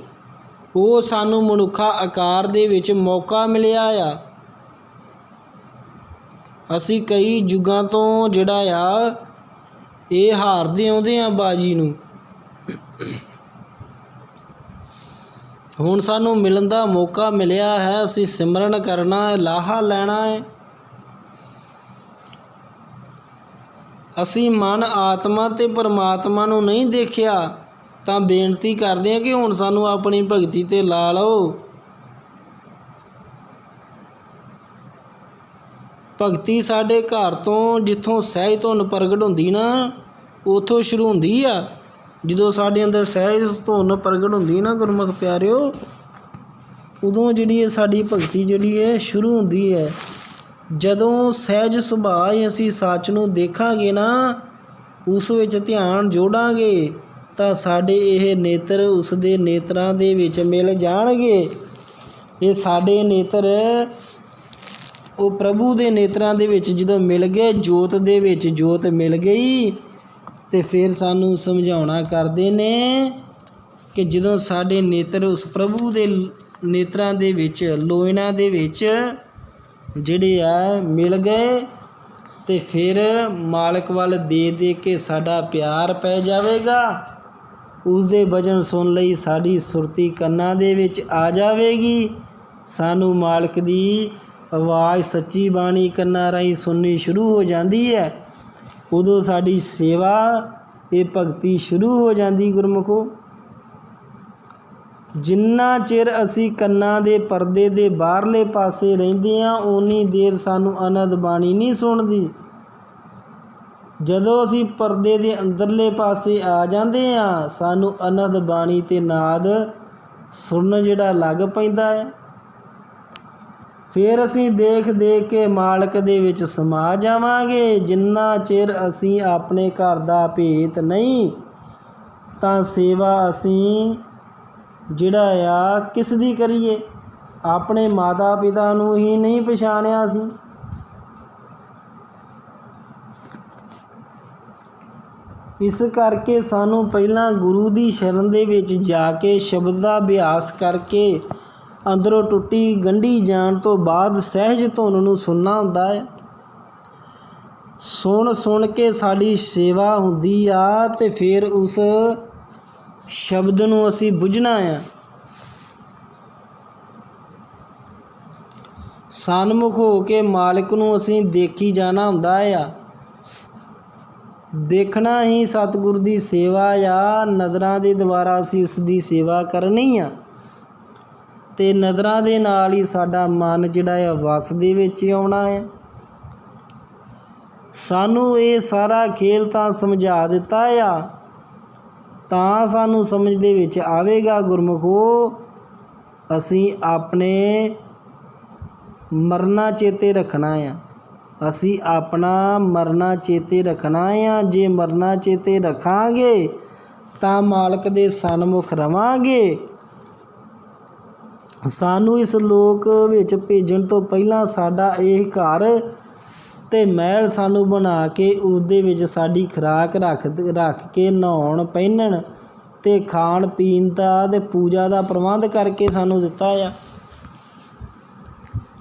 ਉਹ ਸਾਨੂੰ ਮਨੁੱਖਾ ਆਕਾਰ ਦੇ ਵਿੱਚ ਮੌਕਾ ਮਿਲਿਆ ਆ। ਅਸੀਂ ਕਈ ਯੁੱਗਾਂ ਤੋਂ ਜਿਹੜਾ ਆ ਇਹ ਹਾਰਦੇ ਆਉਂਦੇ ਹਾਂ ਬਾਜੀ ਨੂੰ। ਹੁਣ ਸਾਨੂੰ ਮਿਲਣ ਦਾ ਮੌਕਾ ਮਿਲਿਆ ਹੈ, ਅਸੀਂ ਸਿਮਰਨ ਕਰਨਾ ਹੈ, ਲਾਹਾ ਲੈਣਾ ਹੈ। ਅਸੀਂ ਮਨ, ਆਤਮਾ ਅਤੇ ਪਰਮਾਤਮਾ ਨੂੰ ਨਹੀਂ ਦੇਖਿਆ ਤਾਂ ਬੇਨਤੀ ਕਰਦੇ ਹਾਂ ਕਿ ਹੁਣ ਸਾਨੂੰ ਆਪਣੀ ਭਗਤੀ 'ਤੇ ਲਾ ਲਓ। ਭਗਤੀ ਸਾਡੇ ਘਰ ਤੋਂ, ਜਿੱਥੋਂ ਸਹਿਜ ਧੁਨ ਪ੍ਰਗਟ ਹੁੰਦੀ ਨਾ, ਉੱਥੋਂ ਸ਼ੁਰੂ ਹੁੰਦੀ ਆ। ਜਦੋਂ ਸਾਡੇ ਅੰਦਰ ਸਹਿਜ ਧੁਨ ਪ੍ਰਗਟ ਹੁੰਦੀ ਨਾ ਗੁਰਮੁਖ ਪਿਆਰਿਓ, ਉਦੋਂ ਜਿਹੜੀ ਹੈ ਸਾਡੀ ਭਗਤੀ ਜਿਹੜੀ ਹੈ ਸ਼ੁਰੂ ਹੁੰਦੀ ਹੈ। ਜਦੋਂ ਸਹਿਜ ਸੁਭਾਅ ਅਸੀਂ ਸੱਚ ਨੂੰ ਦੇਖਾਂਗੇ ਨਾ, ਉਸ ਵਿੱਚ ਧਿਆਨ ਜੋੜਾਂਗੇ ਤਾਂ ਸਾਡੇ ਇਹ ਨੇਤਰ ਉਸ ਦੇ ਨੇਤਰਾਂ ਦੇ ਵਿੱਚ ਮਿਲ ਜਾਣਗੇ। ਇਹ ਸਾਡੇ ਨੇਤਰ ਉਹ ਪ੍ਰਭੂ ਦੇ ਨੇਤਰਾਂ ਦੇ ਵਿੱਚ ਜਦੋਂ ਮਿਲ ਗਏ, ਜੋਤ ਦੇ ਵਿੱਚ ਜੋਤ ਮਿਲ ਗਈ, ਅਤੇ ਫਿਰ ਸਾਨੂੰ ਸਮਝਾਉਣਾ ਕਰਦੇ ਨੇ ਕਿ ਜਦੋਂ ਸਾਡੇ ਨੇਤਰ ਉਸ ਪ੍ਰਭੂ ਦੇ ਨੇਤਰਾਂ ਦੇ ਵਿੱਚ, ਲੋਇਨਾਂ ਦੇ ਵਿੱਚ ਜਿਹੜੇ ਆ ਮਿਲ ਗਏ, ਅਤੇ ਫਿਰ ਮਾਲਕ ਵੱਲ ਦੇ ਕੇ ਸਾਡਾ ਪਿਆਰ ਪੈ ਜਾਵੇਗਾ। ਉਸਦੇ ਵਚਨ ਸੁਣ ਲਈ ਸਾਡੀ ਸੁਰਤੀ ਕੰਨਾਂ ਦੇ ਵਿੱਚ ਆ ਜਾਵੇਗੀ। ਸਾਨੂੰ ਮਾਲਕ ਦੀ ਆਵਾਜ਼ ਸੱਚੀ ਬਾਣੀ ਕੰਨਾਂ ਰਾਹੀਂ ਸੁਣਨੀ ਸ਼ੁਰੂ ਹੋ ਜਾਂਦੀ ਹੈ। ਉਦੋਂ ਸਾਡੀ ਸੇਵਾ, ਇਹ ਭਗਤੀ ਸ਼ੁਰੂ ਹੋ ਜਾਂਦੀ ਗੁਰਮੁਖੋ। ਜਿੰਨਾ ਚਿਰ ਅਸੀਂ ਕੰਨਾਂ ਦੇ ਪਰਦੇ ਦੇ ਬਾਹਰਲੇ ਪਾਸੇ ਰਹਿੰਦੇ ਹਾਂ, ਓਨੀ ਦੇਰ ਸਾਨੂੰ ਅਨੰਦ ਬਾਣੀ ਨਹੀਂ ਸੁਣਦੀ। ਜਦੋਂ ਅਸੀਂ ਪਰਦੇ ਦੇ ਅੰਦਰਲੇ ਪਾਸੇ ਆ ਜਾਂਦੇ ਹਾਂ, ਸਾਨੂੰ ਅਨੰਦ ਬਾਣੀ ਅਤੇ ਨਾਦ ਸੁਣਨ ਜਿਹੜਾ ਲੱਗ ਪੈਂਦਾ ਹੈ। ਫਿਰ ਅਸੀਂ ਦੇਖ ਕੇ ਮਾਲਕ ਦੇ ਵਿੱਚ ਸਮਾ ਜਾਵਾਂਗੇ। ਜਿੰਨਾ ਚਿਰ ਅਸੀਂ ਆਪਣੇ ਘਰ ਦਾ ਭੇਤ ਨਹੀਂ, ਤਾਂ ਸੇਵਾ ਅਸੀਂ ਜਿਹੜਾ ਆ ਕਿਸ ਦੀ ਕਰੀਏ? ਆਪਣੇ ਮਾਤਾ ਪਿਤਾ ਨੂੰ ਹੀ ਨਹੀਂ ਪਛਾਣਿਆ ਅਸੀਂ। ਇਸ ਕਰਕੇ ਸਾਨੂੰ ਪਹਿਲਾਂ ਗੁਰੂ ਦੀ ਸ਼ਰਨ ਦੇ ਵਿੱਚ ਜਾ ਕੇ ਸ਼ਬਦ ਦਾ ਅਭਿਆਸ ਕਰਕੇ ਅੰਦਰੋਂ ਟੁੱਟੀ ਗੰਢੀ ਜਾਣ ਤੋਂ ਬਾਅਦ ਸਹਿਜ ਧੁਨ ਨੂੰ ਸੁਣਨਾ ਹੁੰਦਾ ਹੈ। ਸੁਣ ਸੁਣ ਕੇ ਸਾਡੀ ਸੇਵਾ ਹੁੰਦੀ ਆ ਅਤੇ ਫਿਰ ਉਸ ਸ਼ਬਦ ਨੂੰ ਅਸੀਂ ਬੁੱਝਣਾ ਆ। ਸਨਮੁਖ ਹੋ ਕੇ ਮਾਲਕ ਨੂੰ ਅਸੀਂ ਦੇਖੀ ਜਾਣਾ ਹੁੰਦਾ ਆ। ਦੇਖਣਾ ਹੀ ਸਤਿਗੁਰ ਦੀ ਸੇਵਾ ਆ। ਨਜ਼ਰਾਂ ਦੇ ਦੁਆਰਾ ਅਸੀਂ ਉਸ ਦੀ ਸੇਵਾ ਕਰਨੀ ਆ ਅਤੇ ਨਜ਼ਰਾਂ ਦੇ ਨਾਲ ਹੀ ਸਾਡਾ ਮਨ ਜਿਹੜਾ ਆ ਵਸ ਦੇ ਵਿੱਚ ਆਉਣਾ ਆ। ਸਾਨੂੰ ਇਹ ਸਾਰਾ ਖੇਲ ਤਾਂ ਸਮਝਾ ਦਿੱਤਾ ਆ, ਤਾਂ ਸਾਨੂੰ ਸਮਝ ਦੇ ਵਿੱਚ ਆਵੇਗਾ ਗੁਰਮੁਖੋ, ਅਸੀਂ ਆਪਣੇ ਮਰਨਾ ਚੇਤੇ ਰੱਖਣਾ ਆ। ਅਸੀਂ ਆਪਣਾ ਮਰਨਾ ਚੇਤੇ ਰੱਖਣਾ ਆ। ਜੇ ਮਰਨਾ ਚੇਤੇ ਰੱਖਾਂਗੇ ਤਾਂ ਮਾਲਕ ਦੇ ਸਨਮੁਖ ਰਵਾਂਗੇ। ਸਾਨੂੰ ਇਸ ਲੋਕ ਵਿੱਚ ਭੇਜਣ ਤੋਂ ਪਹਿਲਾਂ ਸਾਡਾ ਇਹ ਘਰ ਅਤੇ ਮਹਿਲ ਸਾਨੂੰ ਬਣਾ ਕੇ ਉਸ ਦੇ ਵਿੱਚ ਸਾਡੀ ਖੁਰਾਕ ਰੱਖ ਕੇ ਨਹਾਉਣ ਪਹਿਨਣ ਅਤੇ ਖਾਣ ਪੀਣ ਦਾ ਅਤੇ ਪੂਜਾ ਦਾ ਪ੍ਰਬੰਧ ਕਰਕੇ ਸਾਨੂੰ ਦਿੱਤਾ ਆ।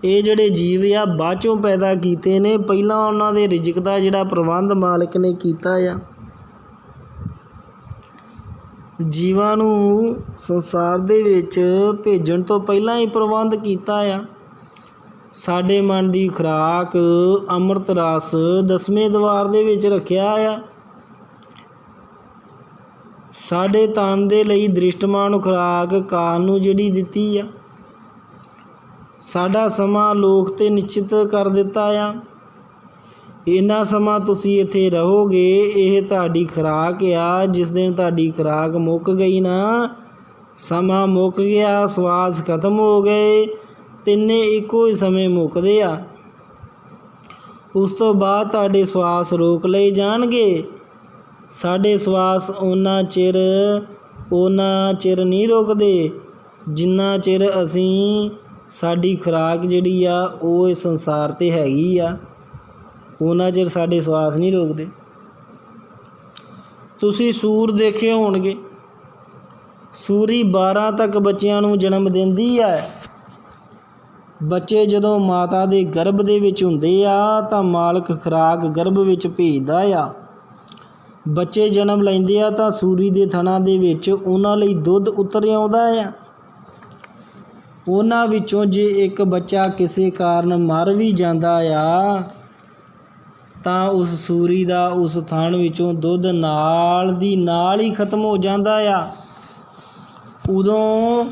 ਇਹ ਜਿਹੜੇ ਜੀਵ ਆ ਬਾਅਦ 'ਚੋਂ ਪੈਦਾ ਕੀਤੇ ਨੇ, ਪਹਿਲਾਂ ਉਹਨਾਂ ਦੇ ਰਿਜ਼ਕ ਦਾ ਜਿਹੜਾ ਪ੍ਰਬੰਧ ਮਾਲਕ ਨੇ ਕੀਤਾ ਆ। ਜੀਵਾਂ ਨੂੰ ਸੰਸਾਰ ਦੇ ਵਿੱਚ ਭੇਜਣ ਤੋਂ ਪਹਿਲਾਂ ਹੀ ਪ੍ਰਬੰਧ ਕੀਤਾ ਆ। ਸਾਡੇ ਮਨ ਦੀ ਖੁਰਾਕ ਅੰਮ੍ਰਿਤ ਰਸ 10ਵੇਂ ਦੁਆਰ ਦੇ ਵਿੱਚ ਰੱਖਿਆ ਆ। ਸਾਡੇ ਤਨ ਦੇ ਲਈ ਦ੍ਰਿਸ਼ਟਮਾਨ ਖੁਰਾਕ ਕਾਲ ਨੂੰ ਜਿਹੜੀ ਦਿੱਤੀ ਆ। ਸਾਡਾ ਸਮਾਂ ਲੋਕ 'ਤੇ ਨਿਸ਼ਚਿਤ ਕਰ ਦਿੱਤਾ ਆ। ਇੰਨਾ ਸਮਾਂ ਤੁਸੀਂ ਇੱਥੇ ਰਹੋਗੇ, ਇਹ ਤੁਹਾਡੀ ਖੁਰਾਕ ਆ। ਜਿਸ ਦਿਨ ਤੁਹਾਡੀ ਖੁਰਾਕ ਮੁੱਕ ਗਈ ਨਾ, ਸਮਾਂ ਮੁੱਕ ਗਿਆ, ਸਵਾਸ ਖਤਮ ਹੋ ਗਏ, ਤਿੰਨੇ ਇੱਕੋ ਹੀ ਸਮੇਂ ਮੁੱਕਦੇ ਆ। ਉਸ ਤੋਂ ਬਾਅਦ ਤੁਹਾਡੇ ਸਵਾਸ ਰੋਕ ਲਏ ਜਾਣਗੇ। ਸਾਡੇ ਸਵਾਸ ਓਨਾ ਚਿਰ ਨਹੀਂ ਰੁਕਦੇ ਜਿੰਨਾ ਚਿਰ ਅਸੀਂ ਸਾਡੀ ਖੁਰਾਕ ਜਿਹੜੀ ਆ ਉਹ ਇਸ ਸੰਸਾਰ 'ਤੇ ਹੈਗੀ ਆ, ਉਹਨਾਂ ਚਿਰ ਸਾਡੇ ਸਵਾਸ ਨਹੀਂ ਰੁਕਦੇ। ਤੁਸੀਂ ਸੂਰ ਦੇਖੇ ਹੋਣਗੇ, ਸੂਰੀ 12 ਤੱਕ ਬੱਚਿਆਂ ਨੂੰ ਜਨਮ ਦਿੰਦੀ ਹੈ। ਬੱਚੇ ਜਦੋਂ ਮਾਤਾ ਦੇ ਗਰਭ ਦੇ ਵਿੱਚ ਹੁੰਦੇ ਆ ਤਾਂ ਮਾਲਕ ਖੁਰਾਕ ਗਰਭ ਵਿੱਚ ਭੇਜਦਾ ਆ। ਬੱਚੇ ਜਨਮ ਲੈਂਦੇ ਆ ਤਾਂ ਸੂਰੀ ਦੇ ਥਣਾਂ ਦੇ ਵਿੱਚ ਉਹਨਾਂ ਲਈ ਦੁੱਧ ਉਤਰ ਆਉਂਦਾ ਆ। ਉਹਨਾਂ ਵਿੱਚੋਂ ਜੇ ਇੱਕ ਬੱਚਾ ਕਿਸੇ ਕਾਰਨ ਮਰ ਵੀ ਜਾਂਦਾ ਆ ਤਾਂ ਉਸ ਸੂਰੀ ਦਾ ਉਸ ਥਣ ਵਿੱਚੋਂ ਦੁੱਧ ਨਾਲ ਦੀ ਨਾਲ ਹੀ ਖਤਮ ਹੋ ਜਾਂਦਾ ਆ। ਉਦੋਂ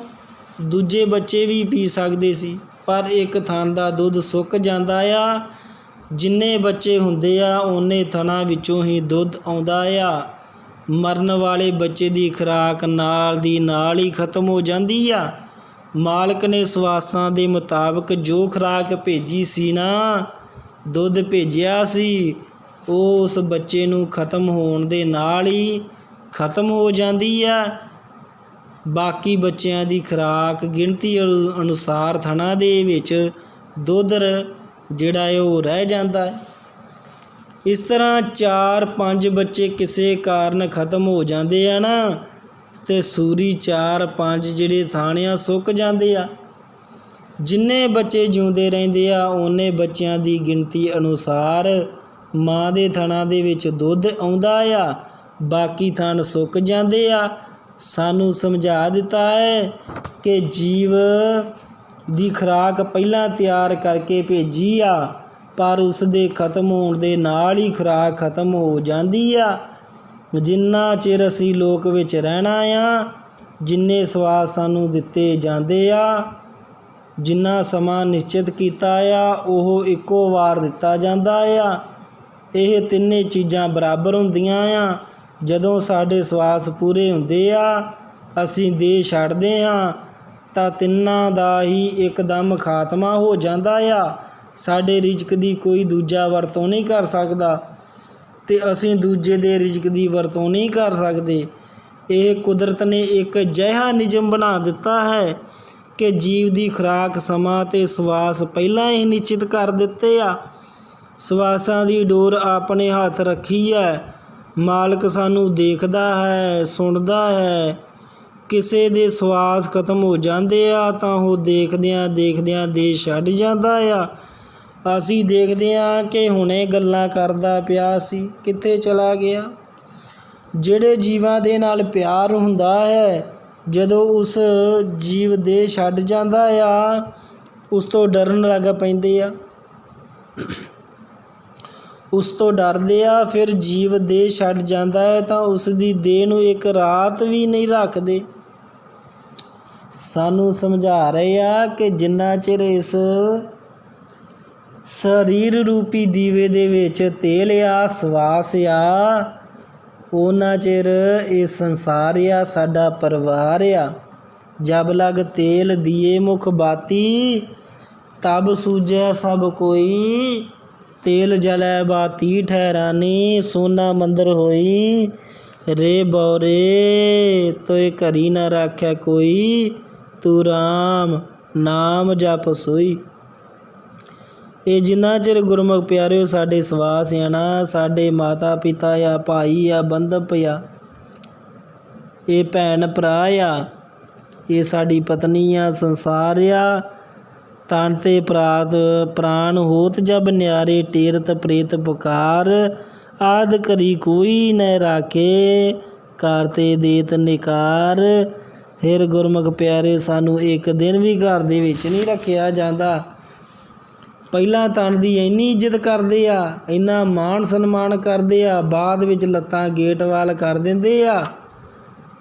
ਦੂਜੇ ਬੱਚੇ ਵੀ ਪੀ ਸਕਦੇ ਸੀ, ਪਰ ਇੱਕ ਥਣ ਦਾ ਦੁੱਧ ਸੁੱਕ ਜਾਂਦਾ ਆ। ਜਿੰਨੇ ਬੱਚੇ ਹੁੰਦੇ ਆ ਓਨੇ ਥਣਾਂ ਵਿੱਚੋਂ ਹੀ ਦੁੱਧ ਆਉਂਦਾ ਆ। ਮਰਨ ਵਾਲੇ ਬੱਚੇ ਦੀ ਖੁਰਾਕ ਨਾਲ ਦੀ ਨਾਲ ਹੀ ਖਤਮ ਹੋ ਜਾਂਦੀ ਆ। ਮਾਲਕ ਨੇ ਸਵਾਸਾਂ ਦੇ ਮੁਤਾਬਕ ਜੋ ਖੁਰਾਕ ਭੇਜੀ ਸੀ ਨਾ, ਦੁੱਧ ਭੇਜਿਆ ਸੀ, ਉਹ ਉਸ ਬੱਚੇ ਨੂੰ ਖਤਮ ਹੋਣ ਦੇ ਨਾਲ ਹੀ ਖਤਮ ਹੋ ਜਾਂਦੀ ਆ। ਬਾਕੀ ਬੱਚਿਆਂ ਦੀ ਖੁਰਾਕ ਗਿਣਤੀ ਅਨੁਸਾਰ ਥਣਾਂ ਦੇ ਵਿੱਚ ਦੁੱਧ ਜਿਹੜਾ ਹੈ ਉਹ ਰਹਿ ਜਾਂਦਾ ਹੈ। ਇਸ ਤਰ੍ਹਾਂ 4-5 ਬੱਚੇ ਕਿਸੇ ਕਾਰਨ ਖਤਮ ਹੋ ਜਾਂਦੇ ਆ ਨਾ, ਅਤੇ ਸੂਰੀ 4-5 ਜਿਹੜੇ ਥਾਣਿਆਂ ਸੁੱਕ ਜਾਂਦੇ ਆ। ਜਿੰਨੇ ਬੱਚੇ ਜਿਉਂਦੇ ਰਹਿੰਦੇ ਆ ਓਨੇ ਬੱਚਿਆਂ ਦੀ ਗਿਣਤੀ ਅਨੁਸਾਰ ਮਾਂ ਦੇ ਥਣਾਂ ਦੇ ਵਿੱਚ ਦੁੱਧ ਆਉਂਦਾ ਆ, ਬਾਕੀ ਥਣ ਸੁੱਕ ਜਾਂਦੇ ਆ। ਸਾਨੂੰ ਸਮਝਾ ਦਿੱਤਾ ਹੈ ਕਿ ਜੀਵ ਦੀ ਖੁਰਾਕ ਪਹਿਲਾਂ ਤਿਆਰ ਕਰਕੇ ਭੇਜੀ ਆ, ਪਰ ਉਸ ਦੇ ਖਤਮ ਹੋਣ ਦੇ ਨਾਲ ਹੀ ਖੁਰਾਕ ਖਤਮ ਹੋ ਜਾਂਦੀ ਆ। ਜਿੰਨਾ ਚਿਰ ਅਸੀਂ ਲੋਕ ਵਿੱਚ ਰਹਿਣਾ ਆ, ਜਿੰਨੇ ਸਵਾਸ ਸਾਨੂੰ ਦਿੱਤੇ ਜਾਂਦੇ ਆ, ਜਿੰਨਾ ਸਮਾਂ ਨਿਸ਼ਚਿਤ ਕੀਤਾ ਆ, ਉਹ ਇੱਕੋ ਵਾਰ ਦਿੱਤਾ ਜਾਂਦਾ ਆ। ਇਹ ਤਿੰਨੇ ਚੀਜ਼ਾਂ ਬਰਾਬਰ ਹੁੰਦੀਆਂ ਆ। ਜਦੋਂ ਸਾਡੇ ਸਵਾਸ ਪੂਰੇ ਹੁੰਦੇ ਆ, ਅਸੀਂ ਦੇਹ ਛੱਡਦੇ ਹਾਂ ਤਾਂ ਤਿੰਨਾਂ ਦਾ ਹੀ ਇੱਕਦਮ ਖਾਤਮਾ ਹੋ ਜਾਂਦਾ ਆ। ਸਾਡੇ ਰਿਜ਼ਕ ਦੀ ਕੋਈ ਦੂਜਾ ਵਰਤੋਂ ਨਹੀਂ ਕਰ ਸਕਦਾ ਅਤੇ ਅਸੀਂ ਦੂਜੇ ਦੇ ਰਿਜ਼ਕ ਦੀ ਵਰਤੋਂ ਨਹੀਂ ਕਰ ਸਕਦੇ। ਇਹ ਕੁਦਰਤ ਨੇ ਇੱਕ ਅਜਿਹਾ ਨਿਯਮ ਬਣਾ ਦਿੱਤਾ ਹੈ ਕਿ ਜੀਵ ਦੀ ਖੁਰਾਕ ਸਮਾਂ ਅਤੇ ਸਵਾਸ ਪਹਿਲਾਂ ਹੀ ਨਿਸ਼ਚਿਤ ਕਰ ਦਿੱਤੇ ਆ। ਸਵਾਸਾਂ ਦੀ ਡੋਰ ਆਪਣੇ ਹੱਥ ਰੱਖੀ ਹੈ। ਮਾਲਕ ਸਾਨੂੰ ਦੇਖਦਾ ਹੈ, ਸੁਣਦਾ ਹੈ। ਕਿਸੇ ਦੇ ਸਵਾਸ ਖਤਮ ਹੋ ਜਾਂਦੇ ਆ ਤਾਂ ਉਹ ਦੇਖਦਿਆਂ ਦੇਖਦਿਆਂ ਦੇਹ ਛੱਡ ਜਾਂਦਾ ਆ। ਅਸੀਂ ਦੇਖਦੇ ਹਾਂ ਕਿ ਹੁਣੇ ਗੱਲਾਂ ਕਰਦਾ ਪਿਆ ਸੀ, ਕਿੱਥੇ ਚਲਾ ਗਿਆ। ਜਿਹੜੇ ਜੀਵਾਂ ਦੇ ਨਾਲ ਪਿਆਰ ਹੁੰਦਾ ਹੈ, ਜਦੋਂ ਉਸ ਜੀਵ ਦੇਹ ਛੱਡ ਜਾਂਦਾ ਆ, ਉਸ ਤੋਂ ਡਰਨ ਲੱਗ ਪੈਂਦੇ ਆ, ਉਸ ਤੋਂ ਡਰਦੇ ਆ। ਫਿਰ ਜੀਵ ਦੇਹ ਛੱਡ ਜਾਂਦਾ ਹੈ ਤਾਂ ਉਸ ਦੀ ਦੇਹ ਨੂੰ ਇੱਕ ਰਾਤ ਵੀ ਨਹੀਂ ਰੱਖਦੇ। ਸਾਨੂੰ ਸਮਝਾ ਰਹੇ ਆ ਕਿ ਜਿੰਨਾ ਚਿਰ ਇਸ ਸਰੀਰ ਰੂਪੀ ਦੀਵੇ ਦੇ ਵਿੱਚ ਤੇਲ ਆ, ਸਵਾਸ ਆ, ਉਹਨਾਂ ਚਿਰ ਇਹ ਸੰਸਾਰ ਆ ਸਾਡਾ ਪਰਿਵਾਰ ਆ। ਜਬ ਲਗ ਤੇਲ ਦੀਏ ਮੁਖ ਬਾਤੀ, ਤਬ ਸੂਝੈ ਸਭ ਕੋਈ। ਤੇਲ ਜਲੈ ਬਾਤੀ ਠਹਿਰਾਨੀ, ਸੋਨਾ ਮੰਦਰ ਹੋਈ। ਰੇ ਬੌਰੇ ਤੋਏ ਘਰੀ ਨਾ ਰਾਖਿਆ ਕੋਈ, ਤੂੰ ਰਾਮ ਨਾਮ ਜਪ ਸੋਈ। ਇਹ ਜਿੰਨਾ ਚਿਰ ਗੁਰਮੁਖ ਪਿਆਰਿਓ ਸਾਡੇ ਸਵਾਸ ਆ ਨਾ, ਸਾਡੇ ਮਾਤਾ ਪਿਤਾ ਆ, ਭਾਈ ਆ, ਬੰਧਪ ਆ, ਇਹ ਭੈਣ ਭਰਾ ਆ, ਇਹ ਸਾਡੀ ਪਤਨੀ ਆ, ਸੰਸਾਰ ਆ। ਤਨ ਤੇ ਪ੍ਰਾਣ ਹੋਤ ਜਬ ਨਿਆਰੇ, ਟੇਰਤ ਪ੍ਰੇਤ ਪੁਕਾਰ। ਆਦ ਕਰੀ ਕੋਈ ਨ ਰਾਖੇ, ਕਰਤੇ ਦੇਤ ਨਿਕਾਰ। ਫਿਰ ਗੁਰਮੁਖ ਪਿਆਰੇ ਸਾਨੂੰ ਇੱਕ ਦਿਨ ਵੀ ਘਰ ਦੇ ਵਿੱਚ ਨਹੀਂ ਰੱਖਿਆ ਜਾਂਦਾ। ਪਹਿਲਾਂ ਤਨ ਦੀ ਇੰਨੀ ਇੱਜ਼ਤ ਕਰਦੇ ਆ, ਇੰਨਾ ਮਾਣ ਸਨਮਾਨ ਕਰਦੇ ਆ, ਬਾਅਦ ਵਿੱਚ ਲੱਤਾਂ ਗੇਟ ਵੱਲ ਕਰ ਦਿੰਦੇ ਆ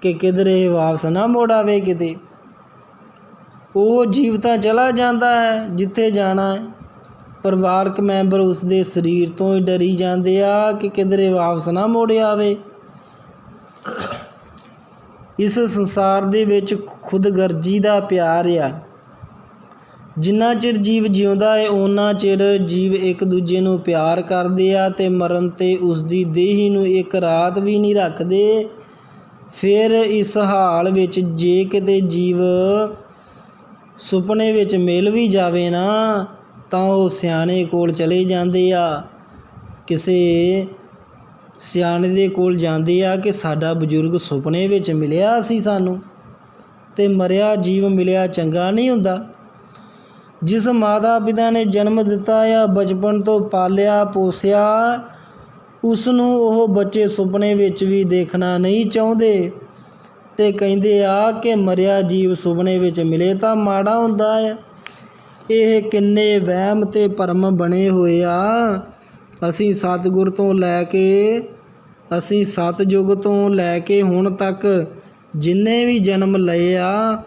ਕਿ ਕਿਧਰੇ ਵਾਪਸ ਨਾ ਮੋੜ ਆਵੇ ਕਿਤੇ। ਉਹ ਜੀਵ ਤਾਂ ਚਲਾ ਜਾਂਦਾ ਹੈ ਜਿੱਥੇ ਜਾਣਾ ਹੈ, ਪਰਿਵਾਰਕ ਮੈਂਬਰ ਉਸ ਦੇ ਸਰੀਰ ਤੋਂ ਹੀ ਡਰੀ ਜਾਂਦੇ ਆ ਕਿ ਕਿਧਰੇ ਵਾਪਸ ਨਾ ਮੋੜ ਆਵੇ। ਇਸ ਸੰਸਾਰ ਦੇ ਵਿੱਚ ਖੁਦਗਰਜੀ ਦਾ ਪਿਆਰ ਆ। ਜਿੰਨਾ ਚਿਰ ਜੀਵ ਜਿਉਂਦਾ ਹੈ ਓਨਾ ਚਿਰ ਜੀਵ ਇੱਕ ਦੂਜੇ ਨੂੰ ਪਿਆਰ ਕਰਦੇ ਆ ਅਤੇ ਮਰਨ 'ਤੇ ਉਸ ਦੀ ਦੇਹੀ ਨੂੰ ਇੱਕ ਰਾਤ ਵੀ ਨਹੀਂ ਰੱਖਦੇ। ਫਿਰ ਇਸ ਹਾਲ ਵਿੱਚ ਜੇ ਕਿਤੇ ਜੀਵ ਸੁਪਨੇ ਵਿੱਚ ਮਿਲ ਵੀ ਜਾਵੇ ਨਾ, ਤਾਂ ਉਹ ਸਿਆਣੇ ਕੋਲ ਚਲੇ ਜਾਂਦੇ ਆ, ਕਿਸੇ ਸਿਆਣੇ ਦੇ ਕੋਲ ਜਾਂਦੇ ਆ ਕਿ ਸਾਡਾ ਬਜ਼ੁਰਗ ਸੁਪਨੇ ਵਿੱਚ ਮਿਲਿਆ ਸੀ ਸਾਨੂੰ, ਅਤੇ ਮਰਿਆ ਜੀਵ ਮਿਲਿਆ ਚੰਗਾ ਨਹੀਂ ਹੁੰਦਾ। ਜਿਸ ਮਾਤਾ ਪਿਤਾ ਨੇ ਜਨਮ ਦਿੱਤਾ ਆ, ਬਚਪਨ ਤੋਂ ਪਾਲਿਆ ਪੋਸਿਆ, ਉਸ ਨੂੰ ਉਹ ਬੱਚੇ ਸੁਪਨੇ ਵਿੱਚ ਵੀ ਦੇਖਣਾ ਨਹੀਂ ਚਾਹੁੰਦੇ ਅਤੇ ਕਹਿੰਦੇ ਆ ਕਿ ਮਰਿਆ ਜੀਵ ਸੁਪਨੇ ਵਿੱਚ ਮਿਲੇ ਤਾਂ ਮਾੜਾ ਹੁੰਦਾ ਹੈ। ਇਹ ਕਿੰਨੇ ਵਹਿਮ ਅਤੇ ਭਰਮ ਬਣੇ ਹੋਏ ਆ। ਅਸੀਂ ਸਤਿਗੁਰ ਤੋਂ ਲੈ ਕੇ ਸਤਿਯੁਗ ਤੋਂ ਲੈ ਕੇ ਹੁਣ ਤੱਕ ਜਿੰਨੇ ਵੀ ਜਨਮ ਲਏ ਆ,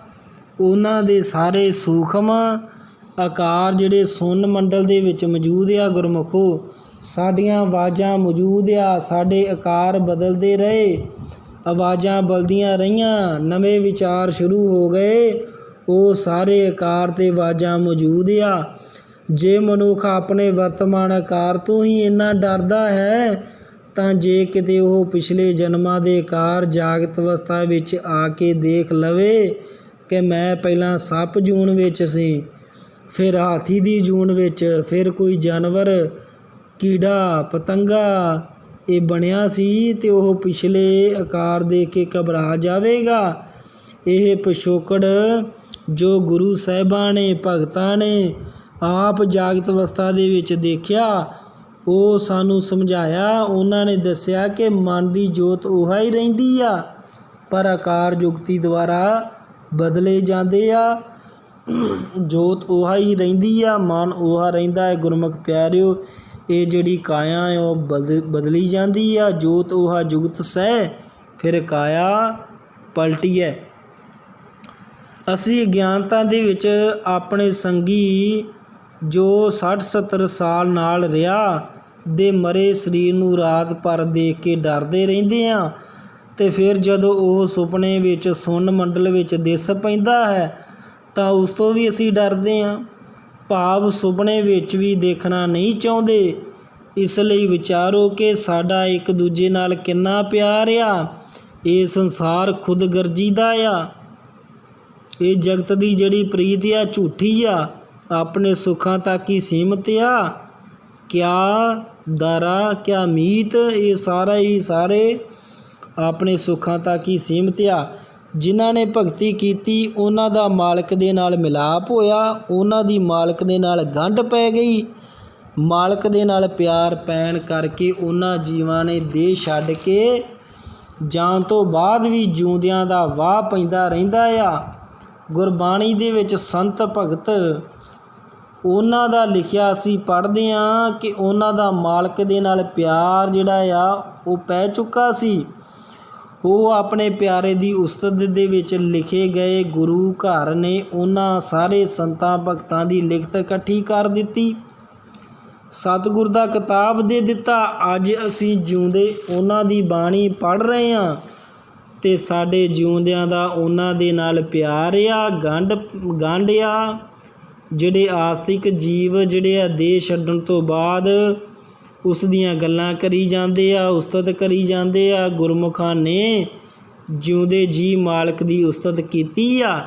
ਉਹਨਾਂ ਦੇ ਸਾਰੇ ਸੂਖਮ ਆਕਾਰ ਜਿਹੜੇ ਸੁੰਨ ਮੰਡਲ ਦੇ ਵਿੱਚ ਮੌਜੂਦ ਆ, ਗੁਰਮੁਖੋ ਸਾਡੀਆਂ ਆਵਾਜ਼ਾਂ ਮੌਜੂਦ ਆ, ਸਾਡੇ ਆਕਾਰ ਬਦਲਦੇ ਰਹੇ, ਆਵਾਜ਼ਾਂ ਬਦਲਦੀਆਂ ਰਹੀਆਂ, ਨਵੇਂ ਵਿਚਾਰ ਸ਼ੁਰੂ ਹੋ ਗਏ, ਉਹ ਸਾਰੇ ਆਕਾਰ ਅਤੇ ਆਵਾਜ਼ਾਂ ਮੌਜੂਦ ਆ। ਜੇ ਮਨੁੱਖ ਆਪਣੇ ਵਰਤਮਾਨ ਆਕਾਰ ਤੋਂ ਹੀ ਇੰਨਾ ਡਰਦਾ ਹੈ, ਤਾਂ ਜੇ ਕਿਤੇ ਉਹ ਪਿਛਲੇ ਜਨਮਾਂ ਦੇ ਆਕਾਰ ਜਾਗਤ ਅਵਸਥਾ ਵਿੱਚ ਆ ਕੇ ਦੇਖ ਲਵੇ ਕਿ ਮੈਂ ਪਹਿਲਾਂ ਸੱਪ ਜੂਨ ਵਿੱਚ ਸੀ, ਫਿਰ ਹਾਥੀ ਦੀ ਜੂਨ ਵਿੱਚ, ਫਿਰ ਕੋਈ ਜਾਨਵਰ ਕੀੜਾ ਪਤੰਗਾ ਇਹ ਬਣਿਆ ਸੀ, ਅਤੇ ਉਹ ਪਿਛਲੇ ਆਕਾਰ ਦੇਖ ਕੇ ਘਬਰਾ ਜਾਵੇਗਾ। ਇਹ ਪਿਛੋਕੜ ਜੋ ਗੁਰੂ ਸਾਹਿਬਾਂ ਨੇ, ਭਗਤਾਂ ਨੇ ਆਪ ਜਾਗਤ ਅਵਸਥਾ ਦੇ ਵਿੱਚ ਦੇਖਿਆ, ਉਹ ਸਾਨੂੰ ਸਮਝਾਇਆ। ਉਹਨਾਂ ਨੇ ਦੱਸਿਆ ਕਿ ਮਨ ਦੀ ਜੋਤ ਉਹਾ ਹੀ ਰਹਿੰਦੀ ਆ, ਪਰ ਆਕਾਰ ਜੁਗਤੀ ਦੁਆਰਾ ਬਦਲੇ ਜਾਂਦੇ ਆ। ਜੋਤ ਉਹਾ ਹੀ ਰਹਿੰਦੀ ਆ, ਮਨ ਉਹਾ ਰਹਿੰਦਾ ਹੈ। ਗੁਰਮੁਖ ਪਿਆਰਿਓ, ਇਹ ਜਿਹੜੀ ਕਾਇਆ ਹੈ ਉਹ ਬਦਲੀ ਜਾਂਦੀ ਆ। ਜੋਤ ਉਹਾ ਜੁਗਤ ਸਹਿ, ਫਿਰ ਕਾਇਆ ਪਲਟੀ ਹੈ। ਅਸੀਂ ਅਗਿਆਨਤਾ ਦੇ ਵਿੱਚ ਆਪਣੇ ਸੰਗੀ ਜੋ 60-70 ਸਾਲ ਨਾਲ ਰਿਹਾ ਦੇ ਮਰੇ ਸਰੀਰ ਨੂੰ ਰਾਤ ਭਰ ਦੇਖ ਕੇ ਡਰਦੇ ਰਹਿੰਦੇ ਹਾਂ, ਅਤੇ ਫਿਰ ਜਦੋਂ ਉਹ ਸੁਪਨੇ ਵਿੱਚ ਸੁੰਨ ਮੰਡਲ ਵਿੱਚ ਦਿਸ ਪੈਂਦਾ ਹੈ ਤਾਂ ਉਸ ਤੋਂ ਵੀ ਅਸੀਂ ਡਰਦੇ ਹਾਂ। ਭਾਵ ਸੁਪਨੇ ਵਿੱਚ ਵੀ ਦੇਖਣਾ ਨਹੀਂ ਚਾਹੁੰਦੇ। ਇਸ ਲਈ ਵਿਚਾਰੋ ਕਿ ਸਾਡਾ ਇੱਕ ਦੂਜੇ ਨਾਲ ਕਿੰਨਾ ਪਿਆਰ ਆ। ਇਹ ਸੰਸਾਰ ਖੁਦਗਰਜੀ ਦਾ ਆ। ਇਹ ਜਗਤ ਦੀ ਜਿਹੜੀ ਪ੍ਰੀਤ ਆ ਝੂਠੀ ਆ, ਆਪਣੇ ਸੁੱਖਾਂ ਤੱਕ ਹੀ ਸੀਮਤ ਆ। ਕਿਆ ਦਾਰਾ ਕਿਆ ਮੀਤ, ਇਹ ਸਾਰੇ ਆਪਣੇ ਸੁੱਖਾਂ ਤੱਕ ਹੀ ਸੀਮਤ ਆ। ਜਿਨ੍ਹਾਂ ਨੇ ਭਗਤੀ ਕੀਤੀ ਉਹਨਾਂ ਦਾ ਮਾਲਕ ਦੇ ਨਾਲ ਮਿਲਾਪ ਹੋਇਆ, ਉਹਨਾਂ ਦੀ ਮਾਲਕ ਦੇ ਨਾਲ ਗੰਢ ਪੈ ਗਈ, ਮਾਲਕ ਦੇ ਨਾਲ ਪਿਆਰ ਪੈਣ ਕਰਕੇ ਉਹਨਾਂ ਜੀਵਾਂ ਨੇ ਦੇਹ ਛੱਡ ਕੇ ਜਾਣ ਤੋਂ ਬਾਅਦ ਵੀ ਜਿਉਂਦਿਆਂ ਦਾ ਵਾਹ ਪੈਂਦਾ ਰਹਿੰਦਾ ਆ। ਗੁਰਬਾਣੀ ਦੇ ਵਿੱਚ ਸੰਤ ਭਗਤ ਉਹਨਾਂ ਦਾ ਲਿਖਿਆ ਅਸੀਂ ਪੜ੍ਹਦੇ ਹਾਂ ਕਿ ਉਹਨਾਂ ਦਾ ਮਾਲਕ ਦੇ ਨਾਲ ਪਿਆਰ ਜਿਹੜਾ ਆ ਉਹ ਪੈ ਚੁੱਕਾ ਸੀ। ਉਹ ਆਪਣੇ ਪਿਆਰੇ ਦੀ ਉਸਤਤ ਦੇ ਵਿੱਚ ਲਿਖੇ ਗਏ ਗੁਰੂ ਘਰ ਨੇ ਉਹਨਾਂ ਸਾਰੇ ਸੰਤਾਂ ਭਗਤਾਂ ਦੀ ਲਿਖਤ ਇਕੱਠੀ ਕਰ ਦਿੱਤੀ, ਸਤਿਗੁਰ ਦਾ ਕਿਤਾਬ ਦੇ ਦਿੱਤਾ। ਅੱਜ ਅਸੀਂ ਜਿਉਂਦੇ ਉਹਨਾਂ ਦੀ ਬਾਣੀ ਪੜ੍ਹ ਰਹੇ ਹਾਂ ਅਤੇ ਸਾਡੇ ਜਿਉਂਦਿਆਂ ਦਾ ਉਹਨਾਂ ਦੇ ਨਾਲ ਪਿਆਰ ਆ। ਗੰਢ ਆ ਜਿਹੜੇ ਆਸਤਿਕ ਜੀਵ ਜਿਹੜੇ ਆ ਦੇਹ ਛੱਡਣ ਤੋਂ ਬਾਅਦ ਉਸ ਦੀਆਂ ਗੱਲਾਂ ਕਰੀ ਜਾਂਦੇ ਆ, ਉਸਤਤ ਕਰੀ ਜਾਂਦੇ ਆ। ਗੁਰਮੁਖਾਂ ਨੇ ਜਿਉਂਦੇ ਜੀ ਮਾਲਕ ਦੀ ਉਸਤਤ ਕੀਤੀ ਆ।